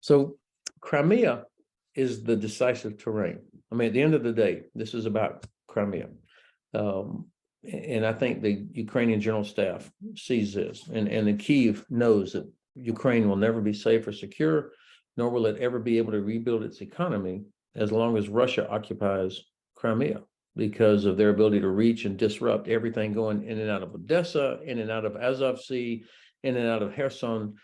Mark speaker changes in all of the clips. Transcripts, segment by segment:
Speaker 1: So Crimea is the decisive terrain. I mean, at the end of the day, this is about Crimea. And I think the Ukrainian General Staff sees this, and Kyiv knows that Ukraine will never be safe or secure, nor will it ever be able to rebuild its economy as long as Russia occupies Crimea, because of their ability to reach and disrupt everything going in and out of Odessa, in and out of Azov Sea, in and out of Kherson.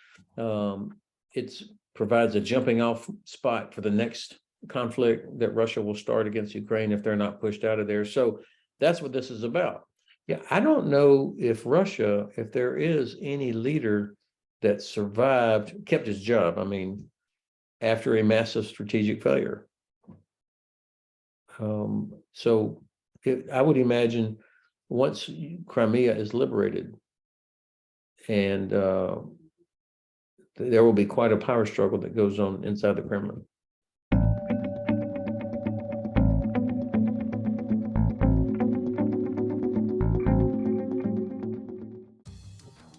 Speaker 1: It provides a jumping off spot for the next conflict that Russia will start against Ukraine if they're not pushed out of there. So that's what this is about. Yeah, I don't know if Russia, if there is any leader that survived, kept his job, I mean, after a massive strategic failure. I would imagine once Crimea is liberated, and there will be quite a power struggle that goes on inside the Kremlin.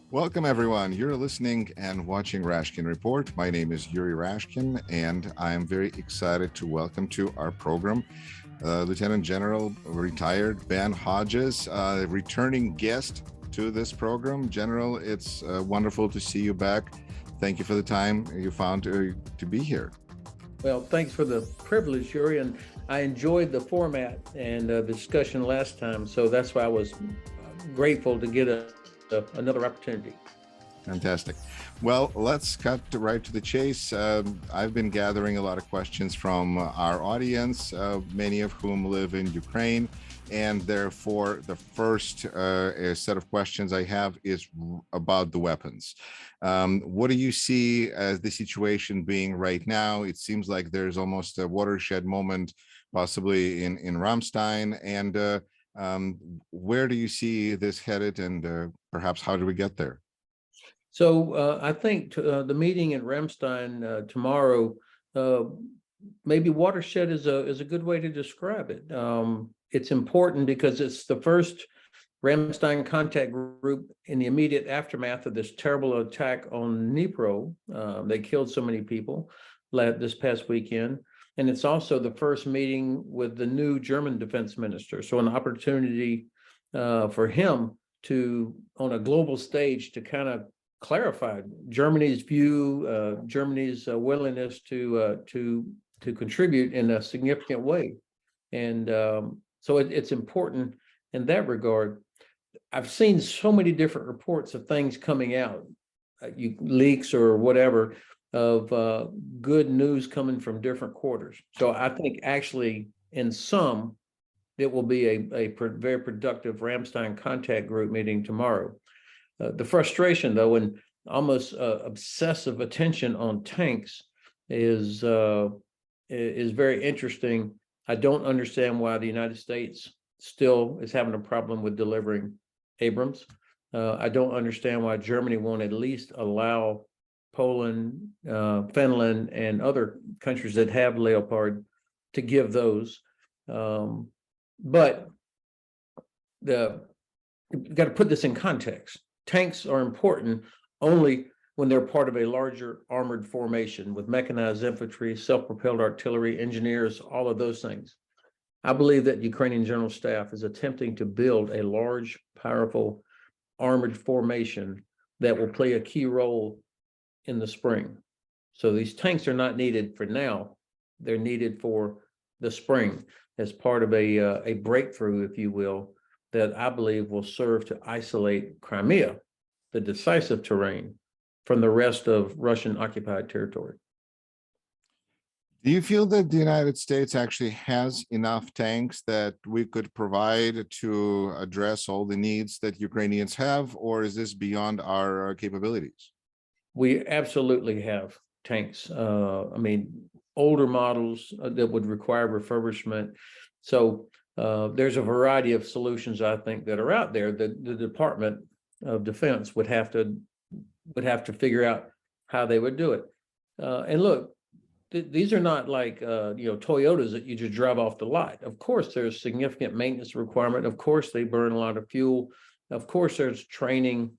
Speaker 2: Welcome, everyone. You're listening and watching Rashkin Report. My name is Yuri Rashkin, and I am very excited to welcome to our program Lieutenant General retired Ben Hodges, returning guest to this program. General, it's wonderful to see you back. Thank you for the time you found to be here.
Speaker 1: Well, thanks for the privilege, Yuri, and I enjoyed the format and the discussion last time, so that's why I was grateful to get another opportunity.
Speaker 2: Fantastic. Well, let's cut right to the chase. I've been gathering a lot of questions from our audience, many of whom live in Ukraine, and therefore the first set of questions I have is about the weapons. What do you see as the situation being right now? It seems like there's almost a watershed moment, possibly in Ramstein, and where do you see this headed, and perhaps how do we get there?
Speaker 1: So I think the meeting in Ramstein tomorrow, maybe watershed is a good way to describe it. It's important because it's the first Ramstein contact group in the immediate aftermath of this terrible attack on Dnipro. They killed so many people this past weekend. And it's also the first meeting with the new German defense minister. So an opportunity for him to, on a global stage, to kind of clarify Germany's view, Germany's willingness to contribute in a significant way. And so it's important in that regard. I've seen so many different reports of things coming out, leaks or whatever, of good news coming from different quarters. So I think actually in some, it will be a very productive Ramstein contact group meeting tomorrow. The frustration, though, and almost obsessive attention on tanks is very interesting. I don't understand why the United States still is having a problem with delivering Abrams. I don't understand why Germany won't at least allow Poland, Finland, and other countries that have Leopard to give those. But you've got to put this in context. Tanks are important only when they're part of a larger armored formation with mechanized infantry, self-propelled artillery, engineers, all of those things. I believe that Ukrainian General Staff is attempting to build a large, powerful armored formation that will play a key role in the spring. So these tanks are not needed for now. They're needed for the spring as part of a breakthrough, if you will, that I believe will serve to isolate Crimea, the decisive terrain, from the rest of Russian occupied territory.
Speaker 2: Do you feel that the United States actually has enough tanks that we could provide to address all the needs that Ukrainians have, or is this beyond our capabilities?
Speaker 1: We absolutely have tanks. I mean, older models that would require refurbishment. So there's a variety of solutions, I think, that are out there that the Department of Defense would have to figure out how they would do it. And look, these are not like Toyotas that you just drive off the lot. Of course, there's significant maintenance requirement. Of course, they burn a lot of fuel. Of course, there's training,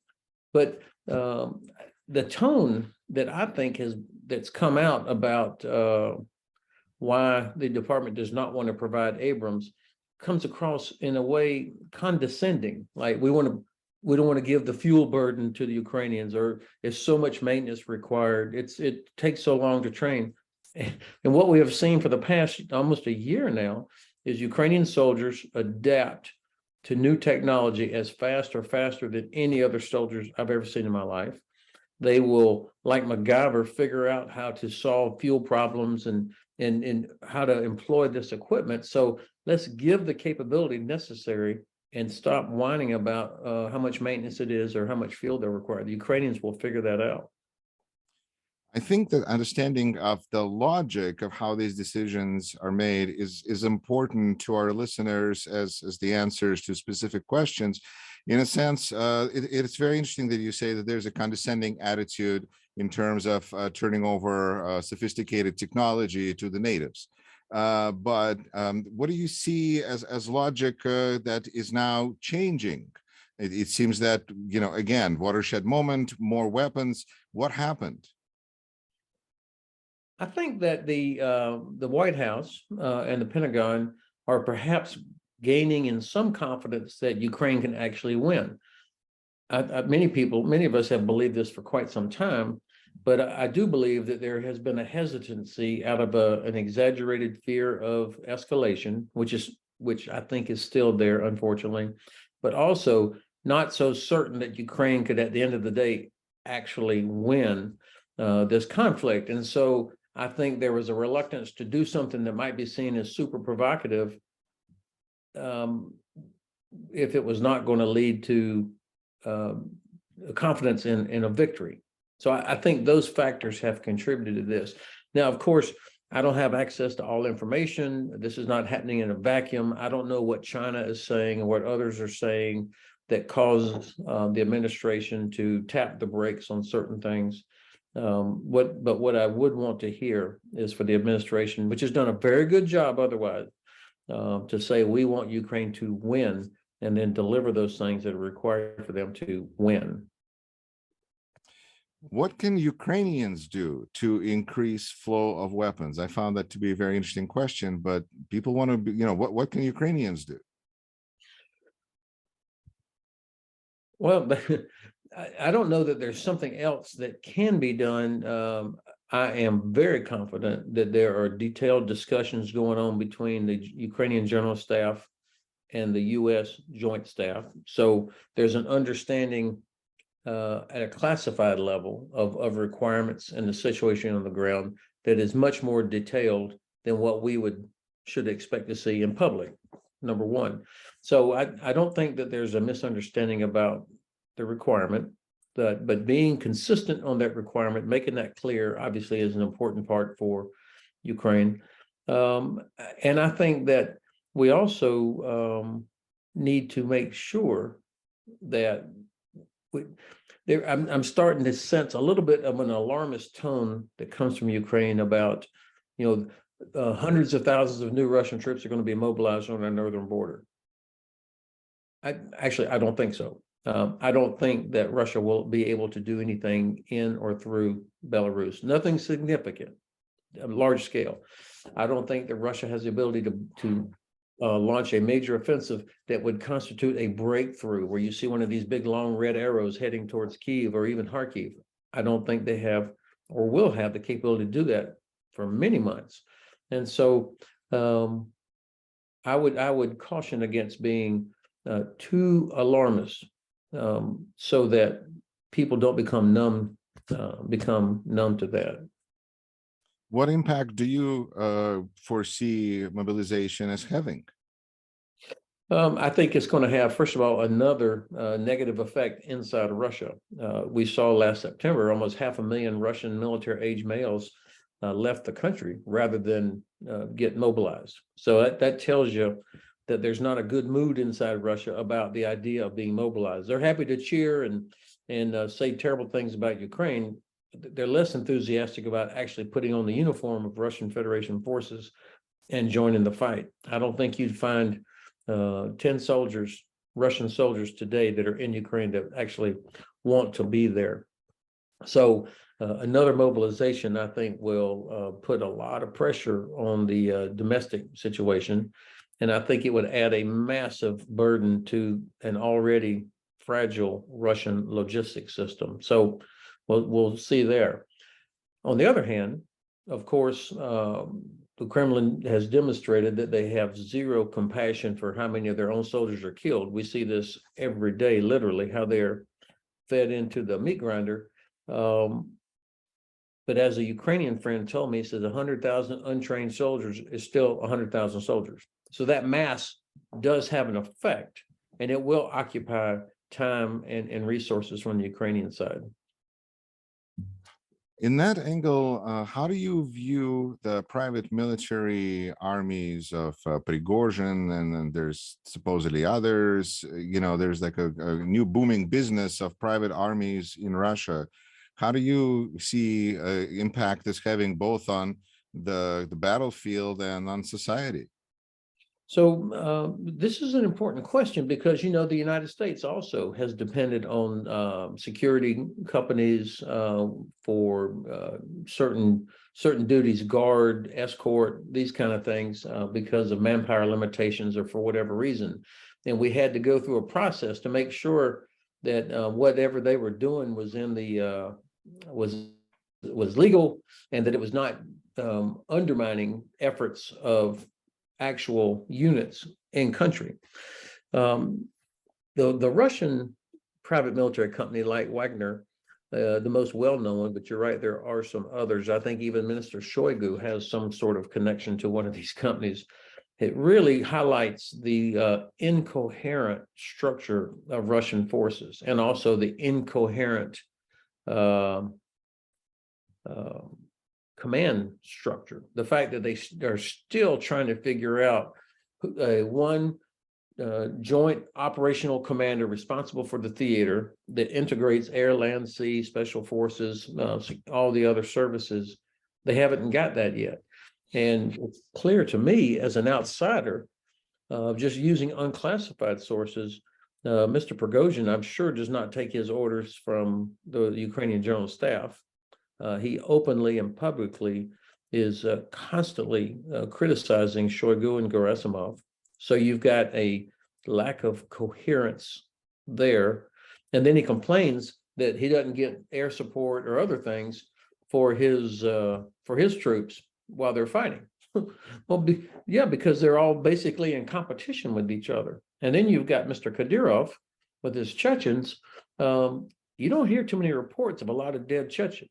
Speaker 1: but the tone that I think that's come out about why the department does not want to provide Abrams comes across in a way condescending, like we don't want to give the fuel burden to the Ukrainians, or there's so much maintenance required. It takes so long to train. And what we have seen for the past almost a year now is Ukrainian soldiers adapt to new technology as fast or faster than any other soldiers I've ever seen in my life. They will, like MacGyver, figure out how to solve fuel problems and how to employ this equipment. So let's give the capability necessary and stop whining about how much maintenance it is or how much fuel they're required. The Ukrainians will figure that out.
Speaker 2: I think that understanding of the logic of how these decisions are made is important to our listeners as the answers to specific questions. In a sense, it's very interesting that you say that there's a condescending attitude in terms of turning over sophisticated technology to the natives. But what do you see as logic that is now changing? It seems that, again, watershed moment, more weapons. What happened?
Speaker 1: I think that the White House and the Pentagon are perhaps gaining in some confidence that Ukraine can actually win. Many of us have believed this for quite some time, but I do believe that there has been a hesitancy out of an exaggerated fear of escalation, which I think is still there, unfortunately, but also not so certain that Ukraine could, at the end of the day, actually win this conflict. And so I think there was a reluctance to do something that might be seen as super provocative if it was not going to lead to confidence in a victory. So I think those factors have contributed to this. Now, of course, I don't have access to all information. This is not happening in a vacuum. I don't know what China is saying and what others are saying that causes the administration to tap the brakes on certain things. But what I would want to hear is for the administration, which has done a very good job otherwise, to say we want Ukraine to win and then deliver those things that are required for them to win.
Speaker 2: What can Ukrainians do to increase flow of weapons? I found that to be a very interesting question, but people want to be, what can Ukrainians do?
Speaker 1: Well, I don't know that there's something else that can be done. I am very confident that there are detailed discussions going on between the Ukrainian General Staff and the U.S. Joint Staff. So there's an understanding at a classified level of requirements and the situation on the ground that is much more detailed than what we should expect to see in public, number one. So I don't think that there's a misunderstanding about the requirement, but being consistent on that requirement, making that clear, obviously is an important part for Ukraine. And I think that we also need to make sure that I'm starting to sense a little bit of an alarmist tone that comes from Ukraine about, hundreds of thousands of new Russian troops are going to be mobilized on our northern border. I don't think so. I don't think that Russia will be able to do anything in or through Belarus. Nothing significant, large scale. I don't think that Russia has the ability to launch a major offensive that would constitute a breakthrough where you see one of these big long red arrows heading towards Kyiv or even Kharkiv. I don't think they have or will have the capability to do that for many months. And so I would caution against being too alarmist so that people don't become numb to that.
Speaker 2: What impact do you foresee mobilization as having?
Speaker 1: I think it's going to have, first of all, another negative effect inside of Russia. We saw last September almost 500,000 Russian military-age males left the country rather than get mobilized. So that tells you that there's not a good mood inside Russia about the idea of being mobilized. They're happy to cheer and say terrible things about Ukraine. They're less enthusiastic about actually putting on the uniform of Russian Federation forces and joining the fight. I don't think you'd find 10 soldiers, Russian soldiers today that are in Ukraine that actually want to be there. So another mobilization, I think, will put a lot of pressure on the domestic situation. And I think it would add a massive burden to an already fragile Russian logistics system. So we'll see there. On the other hand, of course, the Kremlin has demonstrated that they have zero compassion for how many of their own soldiers are killed. We see this every day, literally, how they're fed into the meat grinder. But as a Ukrainian friend told me, he says 100,000 untrained soldiers is still 100,000 soldiers. So that mass does have an effect, and it will occupy time and resources from the Ukrainian side.
Speaker 2: In that angle, how do you view the private military armies of Prigozhin, and then there's supposedly others? There's like a new booming business of private armies in Russia. How do you see impact this having both on the battlefield and on society?
Speaker 1: So this is an important question because, the United States also has depended on security companies for certain duties, guard, escort, these kind of things because of manpower limitations or for whatever reason. And we had to go through a process to make sure that whatever they were doing was in the was legal, and that it was not undermining efforts of actual units in country. The Russian private military company like Wagner, the most well-known, but you're right, there are some others. I think even Minister Shoigu has some sort of connection to one of these companies. It really highlights the incoherent structure of Russian forces, and also the incoherent command structure. The fact that they are still trying to figure out one joint operational commander responsible for the theater that integrates air, land, sea, special forces, all the other services. They haven't got that yet. And it's clear to me as an outsider, just using unclassified sources, Mr. Prigozhin, I'm sure, does not take his orders from the Ukrainian General Staff. He openly and publicly is constantly criticizing Shoigu and Gerasimov. So you've got a lack of coherence there. And then he complains that he doesn't get air support or other things for his troops while they're fighting. Well, yeah, because they're all basically in competition with each other. And then you've got Mr. Kadyrov with his Chechens. You don't hear too many reports of a lot of dead Chechens.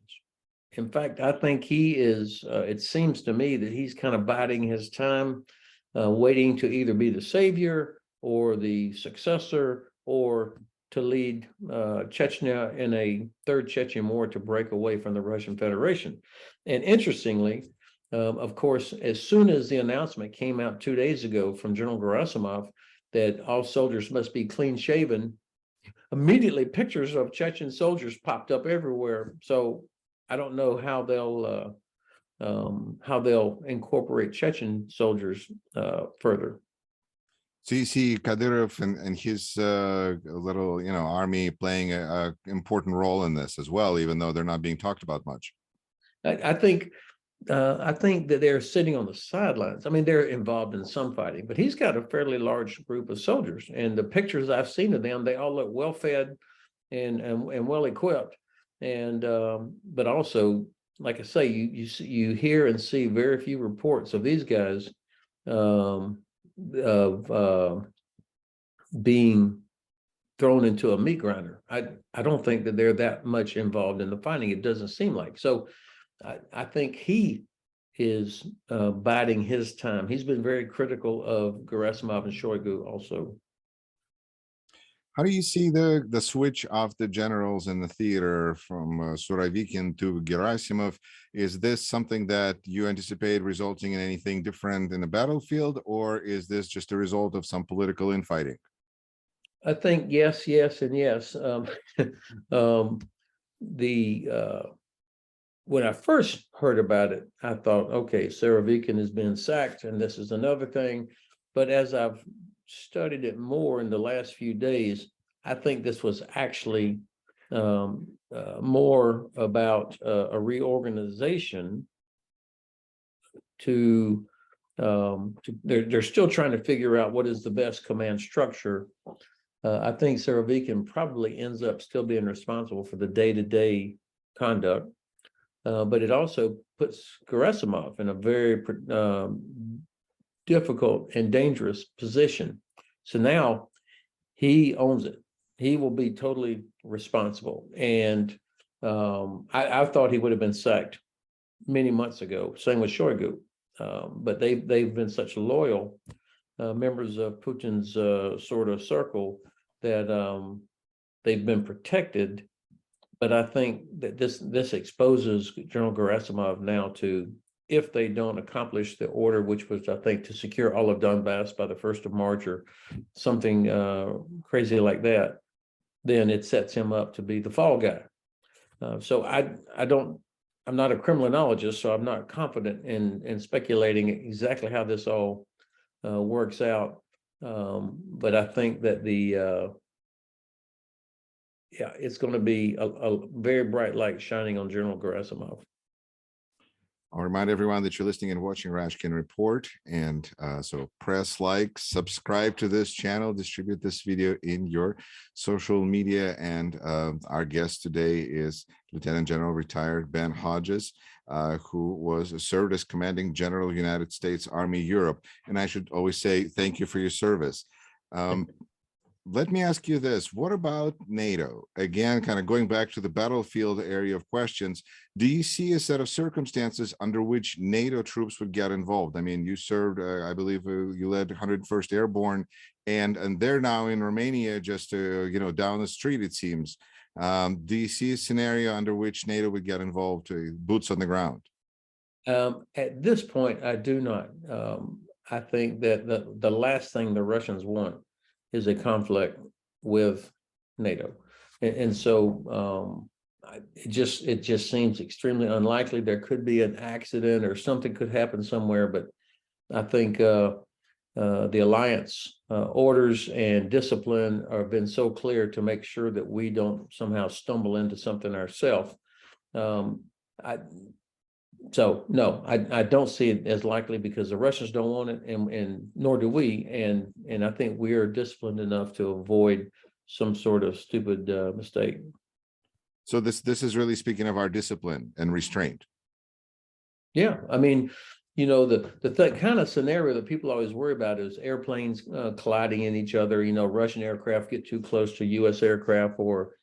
Speaker 1: In fact, I think he is, it seems to me that he's kind of biding his time, waiting to either be the savior or the successor, or to lead Chechnya in a third Chechen war to break away from the Russian Federation. And interestingly, of course, as soon as the announcement came out 2 days ago from General Gerasimov that all soldiers must be clean shaven, immediately pictures of Chechen soldiers popped up everywhere. So I don't know how they'll incorporate Chechen soldiers further.
Speaker 2: So you see Kadyrov and his little, army playing a important role in this as well, even though they're not being talked about much.
Speaker 1: I think that they're sitting on the sidelines. I mean, they're involved in some fighting, but he's got a fairly large group of soldiers, and the pictures I've seen of them, they all look well fed and well equipped. And but also, like I say, you hear and see very few reports of these guys being thrown into a meat grinder. I don't think that they're that much involved in the fighting. It doesn't seem like. So I think he is biding his time. He's been very critical of Gerasimov and Shoigu also.
Speaker 2: How do you see the switch of the generals in the theater from Surovikin to Gerasimov? Is this something that you anticipate resulting in anything different in the battlefield, or is this just a result of some political infighting?
Speaker 1: I think yes, yes, and yes. When I first heard about it, I thought, okay, Surovikin has been sacked, and this is another thing. But as I've studied it more in the last few days, I think this was actually more about a reorganization they're still trying to figure out what is the best command structure. I think Saravikin probably ends up still being responsible for the day-to-day conduct, but it also puts Gerasimov in a very difficult and dangerous position. So now he owns it. He will be totally responsible. And I thought he would have been sacked many months ago. Same with Shoigu. But they've been such loyal members of Putin's sort of circle that they've been protected. But I think that this exposes General Gerasimov now to, if they don't accomplish the order, which was, I think, to secure all of Donbass by the 1st of March or something crazy like that, then it sets him up to be the fall guy. So I'm not a criminologist, so I'm not confident in speculating exactly how this all works out. But I think that it's going to be a very bright light shining on General Gerasimov.
Speaker 2: I'll remind everyone that you're listening and watching Rashkin Report. And so press like, subscribe to this channel, distribute this video in your social media. And our guest today is Lieutenant General retired Ben Hodges, who served as Commanding General, United States Army Europe. And I should always say thank you for your service. Let me ask you this. What about NATO? Again, kind of going back to the battlefield area of questions, do you see a set of circumstances under which NATO troops would get involved? I mean, you served, I believe you led 101st Airborne, and they're now in Romania, just down the street, it seems. Do you see a scenario under which NATO would get involved, boots on the ground?
Speaker 1: At this point, I do not. I think that the last thing the Russians want is a conflict with NATO, and so it just seems extremely unlikely. There could be an accident or something could happen somewhere, but I think the alliance orders and discipline have been so clear to make sure that we don't somehow stumble into something ourselves. So no, I don't see it as likely because the Russians don't want it, and nor do we. And I think we are disciplined enough to avoid some sort of stupid mistake.
Speaker 2: So this is really speaking of our discipline and restraint.
Speaker 1: Yeah, I mean, the kind of scenario that people always worry about is airplanes colliding in each other. Russian aircraft get too close to U.S. aircraft, or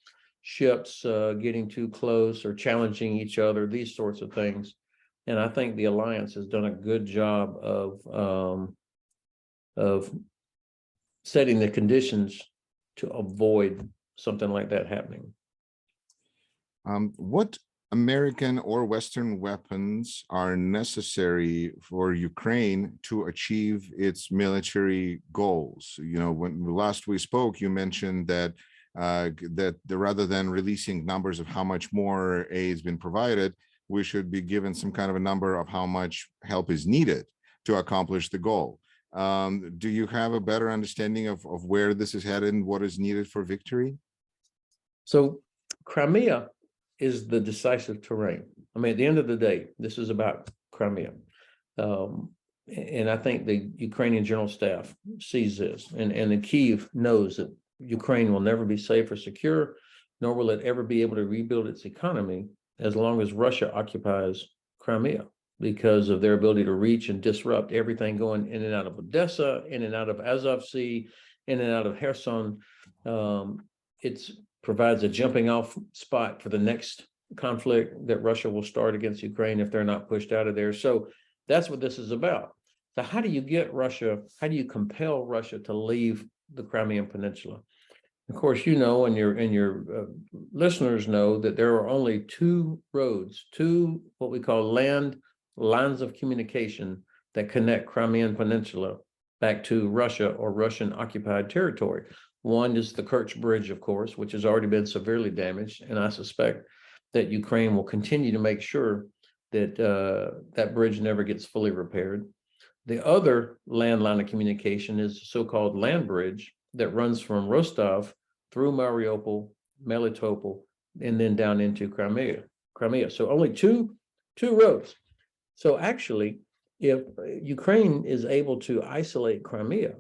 Speaker 1: ships getting too close or challenging each other. These sorts of things. And I think the alliance has done a good job of setting the conditions to avoid something like that happening.
Speaker 2: What American or Western weapons are necessary for Ukraine to achieve its military goals? When last we spoke, you mentioned that rather than releasing numbers of how much more aid has been provided, we should be given some kind of a number of how much help is needed to accomplish the goal. Do you have a better understanding of where this is headed and what is needed for victory? So
Speaker 1: Crimea is the decisive terrain. I mean, at the end of the day, this is about Crimea. And I think the Ukrainian General Staff sees this, and the Kyiv knows that Ukraine will never be safe or secure, nor will it ever be able to rebuild its economy as long as Russia occupies Crimea, because of their ability to reach and disrupt everything going in and out of Odessa, in and out of Azov Sea, in and out of Kherson. It provides a jumping off spot for the next conflict that Russia will start against Ukraine if they're not pushed out of there. So that's what this is about. So how do you compel Russia to leave the Crimean Peninsula? Of course, and your listeners know that there are only two roads, what we call lines of communication that connect Crimean Peninsula back to Russia or Russian occupied territory. One is the Kerch Bridge, of course, which has already been severely damaged, and I suspect that Ukraine will continue to make sure that that bridge never gets fully repaired. The other landline of communication is the so-called land bridge that runs from Rostov through Mariupol, Melitopol, and then down into Crimea. So only two roads. So actually, if Ukraine is able to isolate Crimea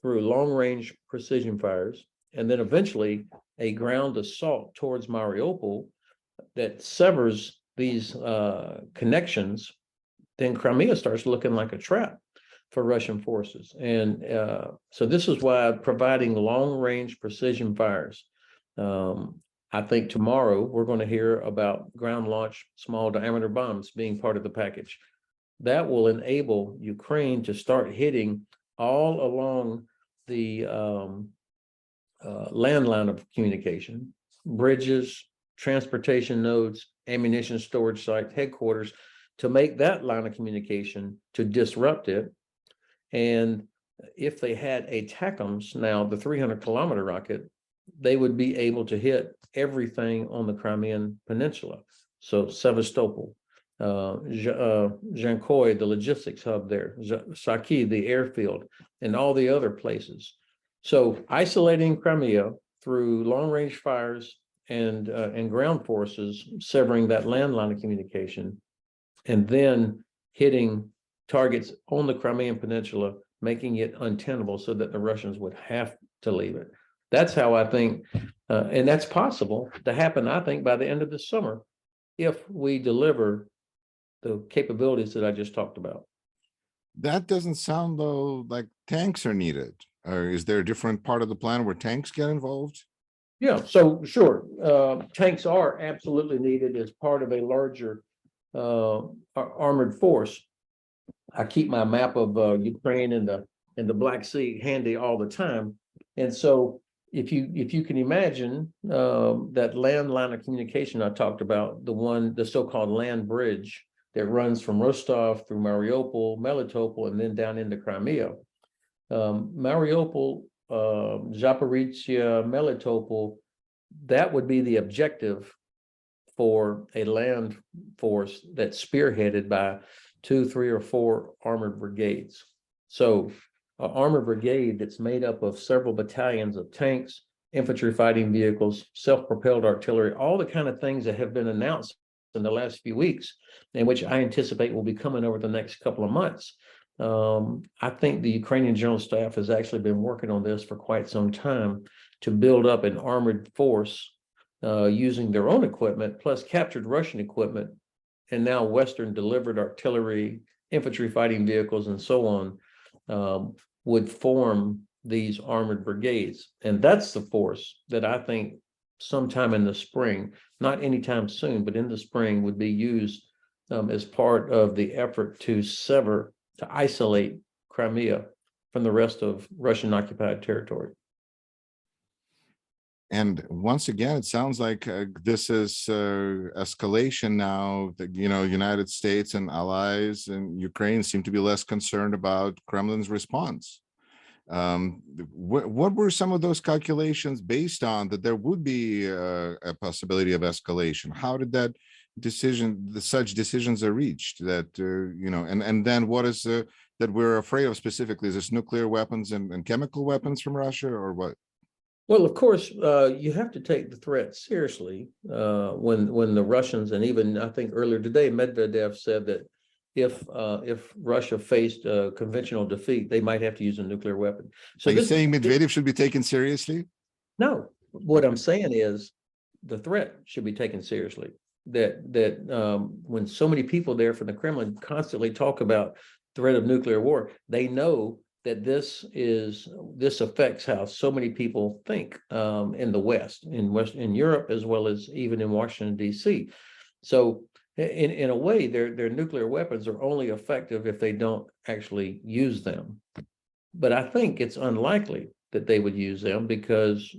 Speaker 1: through long-range precision fires, and then eventually a ground assault towards Mariupol that severs these connections, then Crimea starts looking like a trap for Russian forces. And so this is why providing long-range precision fires. I think tomorrow we're going to hear about ground-launched small diameter bombs being part of the package. That will enable Ukraine to start hitting all along the landline of communication, bridges, transportation nodes, ammunition storage site, headquarters, to make that line of communication, to disrupt it. And if they had ATACMS, now the 300-kilometer rocket, they would be able to hit everything on the Crimean Peninsula. So Sevastopol, Jankoy, the logistics hub there, Saki, the airfield, and all the other places. So isolating Crimea through long-range fires and ground forces, severing that landline of communication, and then hitting targets on the Crimean Peninsula, making it untenable so that the Russians would have to leave it. That's how I think, and that's possible to happen, I think, by the end of the summer, if we deliver the capabilities that I just talked about.
Speaker 2: That doesn't sound, though, like tanks are needed. Or is there a different part of the plan where tanks get involved?
Speaker 1: Yeah, so sure, tanks are absolutely needed as part of a larger armored force. I keep my map of Ukraine and the Black Sea handy all the time, and so if you can imagine that land line of communication I talked about, the so-called land bridge that runs from Rostov through Mariupol, Melitopol, and then down into Crimea. Mariupol, Zaporizhia, Melitopol, that would be the objective for a land force that's spearheaded by 2, 3, or 4 armored brigades. So an armored brigade that's made up of several battalions of tanks, infantry fighting vehicles, self-propelled artillery, all the kind of things that have been announced in the last few weeks, and which I anticipate will be coming over the next couple of months. I think the Ukrainian General Staff has actually been working on this for quite some time to build up an armored force using their own equipment, plus captured Russian equipment, and now Western delivered artillery, infantry fighting vehicles, and so on, would form these armored brigades. And that's the force that I think sometime in the spring, not anytime soon, but in the spring, would be used as part of the effort to isolate Crimea from the rest of Russian occupied territory.
Speaker 2: And once again, it sounds like this is escalation now. That, United States and allies in Ukraine seem to be less concerned about Kremlin's response. What were some of those calculations based on that there would be a possibility of escalation? How did that such decisions are reached? That and then what is that we're afraid of specifically? Is this nuclear weapons and chemical weapons from Russia, or what?
Speaker 1: Well, of course, you have to take the threat seriously when the Russians, and even I think earlier today, Medvedev said that if Russia faced a conventional defeat, they might have to use a nuclear weapon. So
Speaker 2: are you saying Medvedev should be taken seriously?
Speaker 1: No, what I'm saying is the threat should be taken seriously. That when so many people there from the Kremlin constantly talk about threat of nuclear war, they know that this affects how so many people think in the West, in Europe, as well as even in Washington, D.C. So in a way, their nuclear weapons are only effective if they don't actually use them. But I think it's unlikely that they would use them because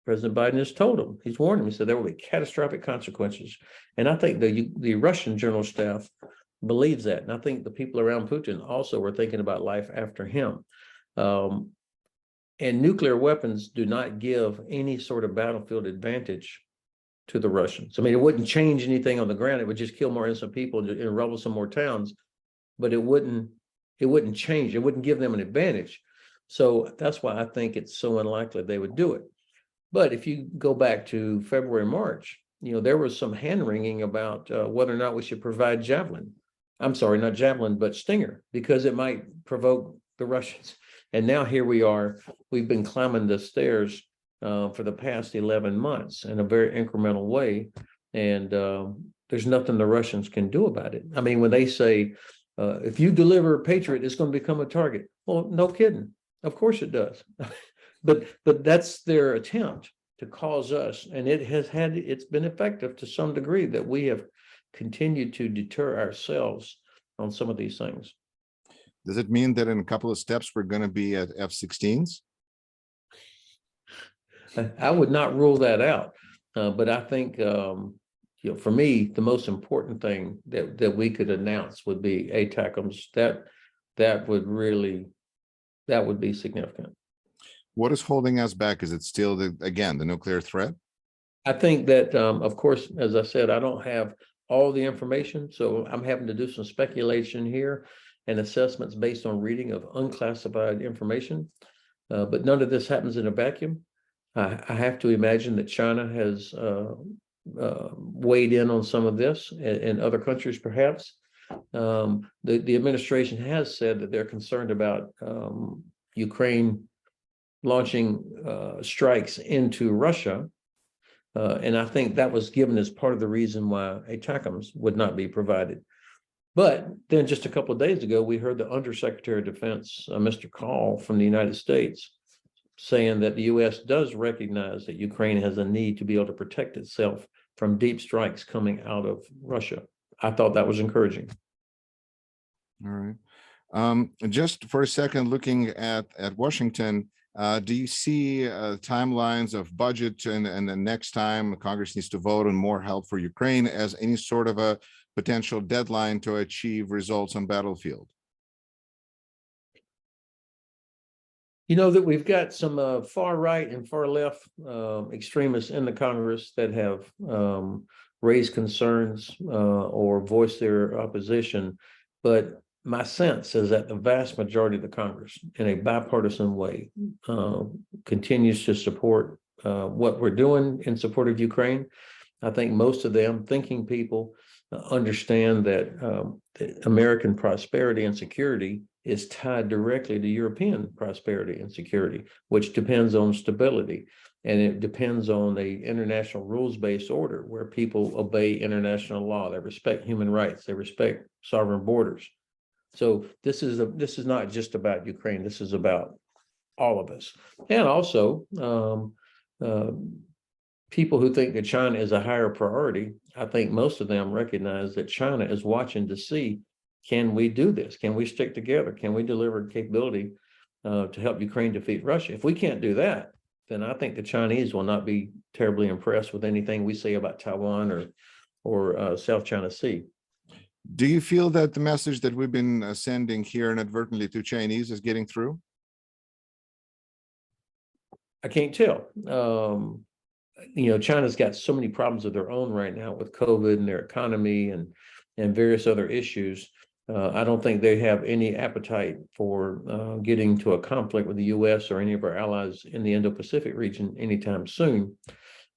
Speaker 1: President Biden has told them, he's warned them, he said there will be catastrophic consequences. And I think the Russian General Staff believes that. And I think the people around Putin also were thinking about life after him. And nuclear weapons do not give any sort of battlefield advantage to the Russians. I mean, it wouldn't change anything on the ground. It would just kill more innocent people and rubble some more towns, but it wouldn't change. It wouldn't give them an advantage. So that's why I think it's so unlikely they would do it. But if you go back to February, March, there was some hand wringing about whether or not we should provide Javelin. I'm sorry, not Javelin, but Stinger, because it might provoke the Russians. And now here we are. We've been climbing the stairs for the past 11 months in a very incremental way. And there's nothing the Russians can do about it. I mean, when they say, if you deliver a Patriot, it's going to become a target. Well, no kidding. Of course it does. But that's their attempt to cause us, and it's been effective to some degree, that we have continued to deter ourselves on some of these things.
Speaker 2: Does it mean that in a couple of steps we're going to be at F-16s?
Speaker 1: I would not rule that out, but I think for me, the most important thing that we could announce would be ATACMS. That would be significant.
Speaker 2: What is holding us back? Is it still the nuclear threat?
Speaker 1: I think that, of course, as I said, I don't have all the information, so I'm having to do some speculation here and assessments based on reading of unclassified information. But none of this happens in a vacuum. I have to imagine that China has weighed in on some of this, and other countries perhaps. The administration has said that they're concerned about Ukraine launching strikes into Russia. And I think that was given as part of the reason why ATACMS would not be provided. But then just a couple of days ago, we heard the Undersecretary of Defense, Mr. Call from the United States, saying that the U.S. does recognize that Ukraine has a need to be able to protect itself from deep strikes coming out of Russia. I thought that was encouraging.
Speaker 2: All right. Just for a second, looking at Washington, do you see timelines of budget and the next time Congress needs to vote on more help for Ukraine as any sort of a potential deadline to achieve results on battlefield?
Speaker 1: That we've got some far right and far left extremists in the Congress that have raised concerns or voiced their opposition. But my sense is that the vast majority of the Congress, in a bipartisan way, continues to support what we're doing in support of Ukraine. I think most of them, thinking people, understand that American prosperity and security is tied directly to European prosperity and security, which depends on stability. And it depends on an international rules-based order where people obey international law, they respect human rights, they respect sovereign borders. So this is not just about Ukraine. This is about all of us. And also, people who think that China is a higher priority, I think most of them recognize that China is watching to see, can we do this? Can we stick together? Can we deliver capability to help Ukraine defeat Russia? If we can't do that, then I think the Chinese will not be terribly impressed with anything we say about Taiwan or South China Sea.
Speaker 2: Do you feel that the message that we've been sending here inadvertently to Chinese is getting through?
Speaker 1: I can't tell. China's got so many problems of their own right now with COVID and their economy and various other issues. I don't think they have any appetite for getting to a conflict with the U.S. or any of our allies in the Indo-Pacific region anytime soon.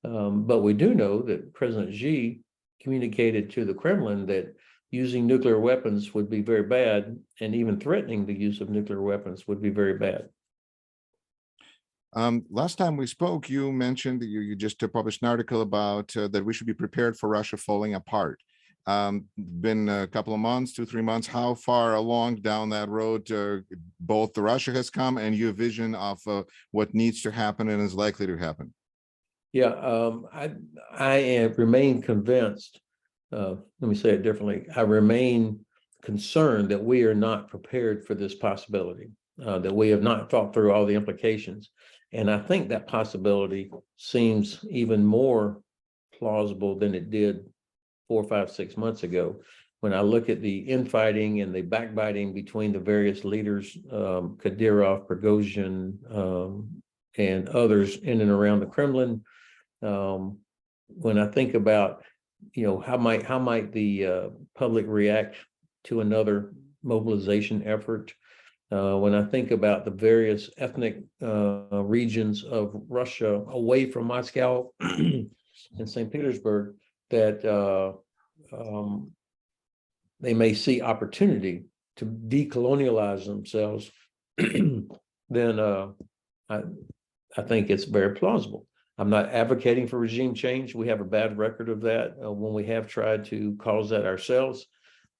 Speaker 1: But we do know that President Xi communicated to the Kremlin that using nuclear weapons would be very bad, and even threatening the use of nuclear weapons would be very bad.
Speaker 2: Last time we spoke, you mentioned that you just published an article about that we should be prepared for Russia falling apart. Been a couple of months, 2-3 months. How far along down that road both the Russia has come and your vision of what needs to happen and is likely to happen?
Speaker 1: Yeah, I remain convinced. Let me say it differently. I remain concerned that we are not prepared for this possibility, that we have not thought through all the implications. And I think that possibility seems even more plausible than it did 4, 5, 6 months ago. When I look at the infighting and the backbiting between the various leaders, Kadyrov, Prigozhin, and others in and around the Kremlin, when I think about, how might the public react to another mobilization effort? When I think about the various ethnic regions of Russia away from Moscow and St. Petersburg, that they may see opportunity to decolonialize themselves, then I think it's very plausible. I'm not advocating for regime change. We have a bad record of that when we have tried to cause that ourselves.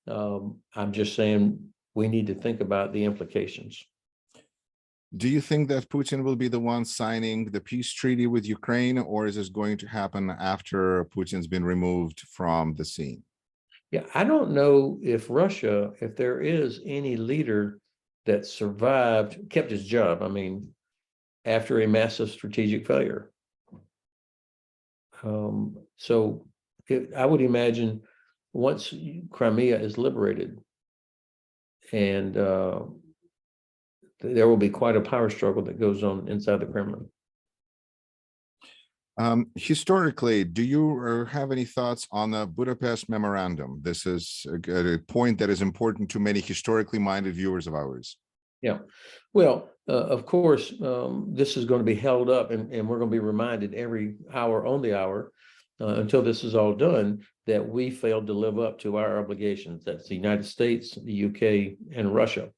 Speaker 1: I'm just saying we need to think about the implications.
Speaker 2: Do you think that Putin will be the one signing the peace treaty with Ukraine, or is this going to happen after Putin's been removed from the scene?
Speaker 1: Yeah, I don't know if Russia, if there is any leader that survived, kept his job, I mean, after a massive strategic failure. So I would imagine once Crimea is liberated, and there will be quite a power struggle that goes on inside the Kremlin.
Speaker 2: Historically, do you have any thoughts on the Budapest Memorandum? This is a point that is important to many historically minded viewers of ours.
Speaker 1: Yeah, well, of course, this is going to be held up, and we're going to be reminded every hour on the hour until this is all done that we failed to live up to our obligations. That's the United States, the UK, and Russia.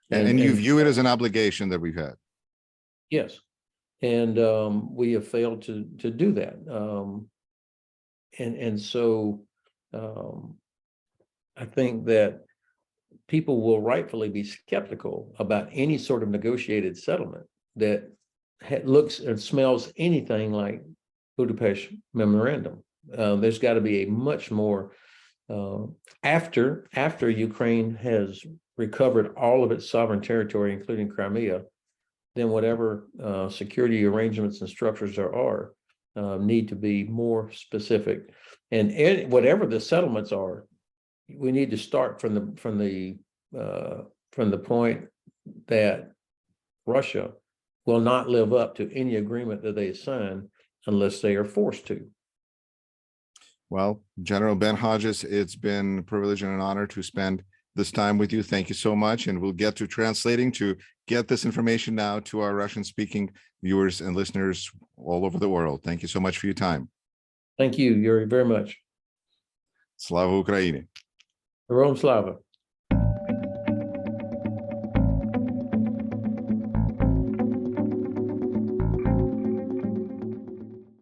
Speaker 2: And you view it as an obligation that we've had.
Speaker 1: Yes, and we have failed to do that. And so I think that people will rightfully be skeptical about any sort of negotiated settlement that looks and smells anything like Budapest Memorandum. There's got to be a much more after Ukraine has recovered all of its sovereign territory, including Crimea, then whatever security arrangements and structures there are need to be more specific. And whatever the settlements are, we need to start from the point that Russia will not live up to any agreement that they sign unless they are forced to.
Speaker 2: Well, General Ben Hodges, it's been a privilege and an honor to spend this time with you. Thank you so much. And we'll get to translating to get this information now to our Russian-speaking viewers and listeners all over the world. Thank you so much for your time.
Speaker 1: Thank you, Yuri, very much.
Speaker 2: Slava Ukraini.
Speaker 1: Героям слава.